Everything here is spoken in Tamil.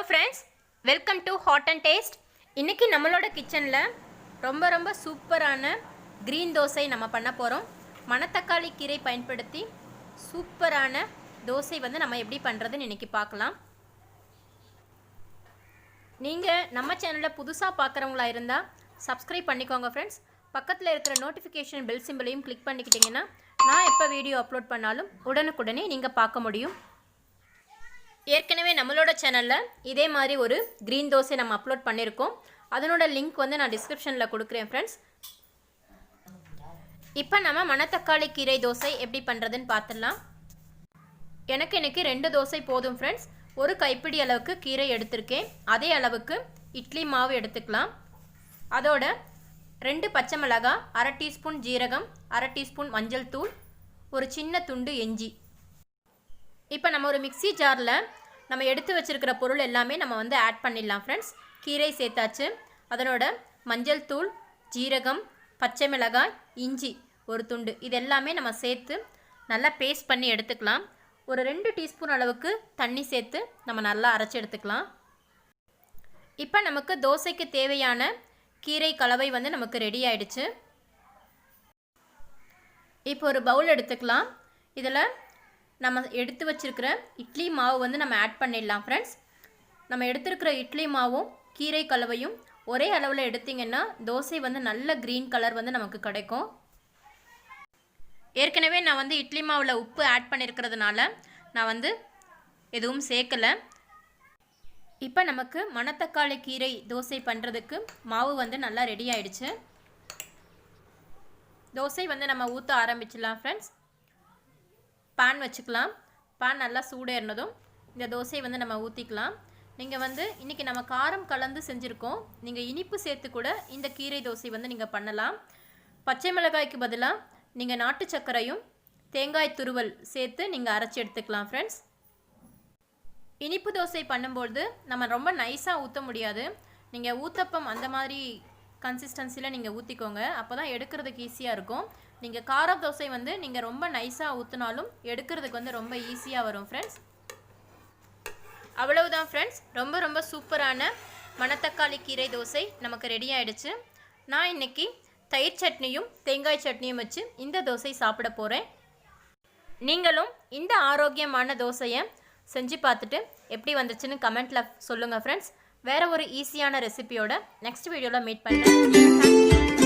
friends, welcome to Hot and Taste. இன்னைக்கு நம்மளோட கிச்சன்ல ரொம்ப சூப்பரான green தோசை நம்ம பண்ண போறோம். மணத்தக்காளி கீரை பயன்படுத்தி சூப்பரான தோசை வந்து நம்ம எப்படி பண்றதுன்னு இன்னைக்கு பார்க்கலாம். நீங்க நம்ம சேனலை புதுசா பார்க்கறவங்களா இருந்தா subscribe பண்ணிக்கோங்க friends. பக்கத்துல இருக்கிற notification bell symbol-ஐயும் கிளிக் பண்ணிக்கிட்டீங்கன்னா நான் எப்ப வீடியோ அப்லோட் பண்ணாலும் உடனுக்குடனே நீங்க பார்க்க முடியும். ஏற்கனவே நம்மளோட சேனல்ல இதே மாதிரி ஒரு green தோசை நம்ம அப்லோட் பண்ணிருக்கோம். அதனோட லிங்க் வந்து நான் டிஸ்கிரிப்ஷன்ல கொடுக்கிறேன் फ्रेंड्स. இப்போ நம்ம மணத்தக்காளி கீரை தோசை எப்படி பண்றதுன்னு பார்த்தலாம். எனக்கு இன்னைக்கு 2 தோசை போதும் फ्रेंड्स. ஒரு கைப்பிடி அளவுக்கு கீரை எடுத்துர்க்கேன். அதே அளவுக்கு இட்லி மாவு எடுத்துக்கலாம். அதோட 2 பச்சை மிளகாய், 1/2 டீஸ்பூன் ஜீரகம், 1/2 டீஸ்பூன் மஞ்சள் தூள், ஒரு சின்ன துண்டு இஞ்சி. இப்போ நம்ம ஒரு மிக்ஸி ஜார்ல நம்ம எடுத்து வச்சிருக்கிற பொருள் எல்லாமே நம்ம வந்து ஆட் பண்ணிடலாம் फ्रेंड्स. கீரை சேர்த்தாச்சு. அதனோட மஞ்சள் தூள், ஜீரகம், பச்சை மிளகாய், இஞ்சி ஒரு துண்டு இது எல்லாமே நம்ம சேர்த்து நல்லா பேஸ்ட் பண்ணி எடுத்துக்கலாம். ஒரு 2 டீஸ்பூன் அளவுக்கு தண்ணி சேர்த்து நம்ம நல்லா அரைச்சு எடுத்துக்கலாம். இப்போ நமக்கு தோசைக்கு தேவையான கீரை கலவை வந்து நமக்கு ரெடி ஆயிடுச்சு. இப்போ ஒரு பவுல் எடுத்துக்கலாம். இதில் நம்ம எடுத்து வச்சிருக்கிற இட்லி மாவு வந்து நம்ம ஆட் பண்ணிடலாம் फ्रेंड्स. நம்ம எடுத்துருக்கிற இட்லி மாவும் கீரை கலவையும் ஒரே அளவில் எடுத்தீங்கன்னா தோசை வந்து நல்ல க்ரீன் கலர் வந்து நமக்கு கிடைக்கும். ஏற்கனவே நான் வந்து இட்லி மாவில் உப்பு ஆட் பண்ணியிருக்கிறதுனால நான் வந்து எதுவும் சேர்க்கலை. இப்போ நமக்கு மணத்தக்காளி கீரை தோசை பண்ணுறதுக்கு மாவு வந்து நல்லா ரெடி ஆயிடுச்சு. தோசை வந்து நம்ம ஊற்ற ஆரம்பிச்சிடலாம் फ्रेंड्स. பான் வச்சுக்கலாம். பான் நல்லா சூடேறினதும் இந்த தோசை வந்து நம்ம ஊற்றிக்கலாம். நீங்கள் வந்து இன்றைக்கி நம்ம காரம் கலந்து செஞ்சுருக்கோம். நீங்கள் இனிப்பு சேர்த்து கூட இந்த கீரை தோசை வந்து நீங்கள் பண்ணலாம். பச்சை மிளகாய்க்கு பதிலாக நீங்கள் நாட்டு சர்க்கரையும் தேங்காய் துருவல் சேர்த்து நீங்கள் அரைச்சி எடுத்துக்கலாம் ஃப்ரெண்ட்ஸ். இனிப்பு தோசை பண்ணும்போது நம்ம ரொம்ப நைஸாக ஊற்ற முடியாது. நீங்கள் ஊத்தப்பம் அந்த மாதிரி கன்சிஸ்டன்சியில் நீங்கள் ஊற்றிக்கோங்க. அப்போ தான் எடுக்கிறதுக்கு ஈஸியாக இருக்கும். நீங்கள் கார தோசை வந்து நீங்கள் ரொம்ப நைஸாக ஊற்றினாலும் எடுக்கிறதுக்கு வந்து ரொம்ப ஈஸியாக வரும் ஃப்ரெண்ட்ஸ். அவ்வளவுதான் ஃப்ரெண்ட்ஸ். ரொம்ப சூப்பரான மணத்தக்காளி கீரை தோசை நமக்கு ரெடி ஆயிடுச்சு. நான் இன்னைக்கு தயிர் சட்னியும் தேங்காய் சட்னியும் வச்சு இந்த தோசை சாப்பிட போகிறேன். நீங்களும் இந்த ஆரோக்கியமான தோசையை செஞ்சு பார்த்துட்டு எப்படி வந்துச்சுன்னு கமெண்ட்டில் சொல்லுங்கள் ஃப்ரெண்ட்ஸ். வேறு ஒரு ஈஸியான ரெசிபியோட நெக்ஸ்ட் வீடியோவில் மீட் பண்ணுறேன். தேங்க்யூ.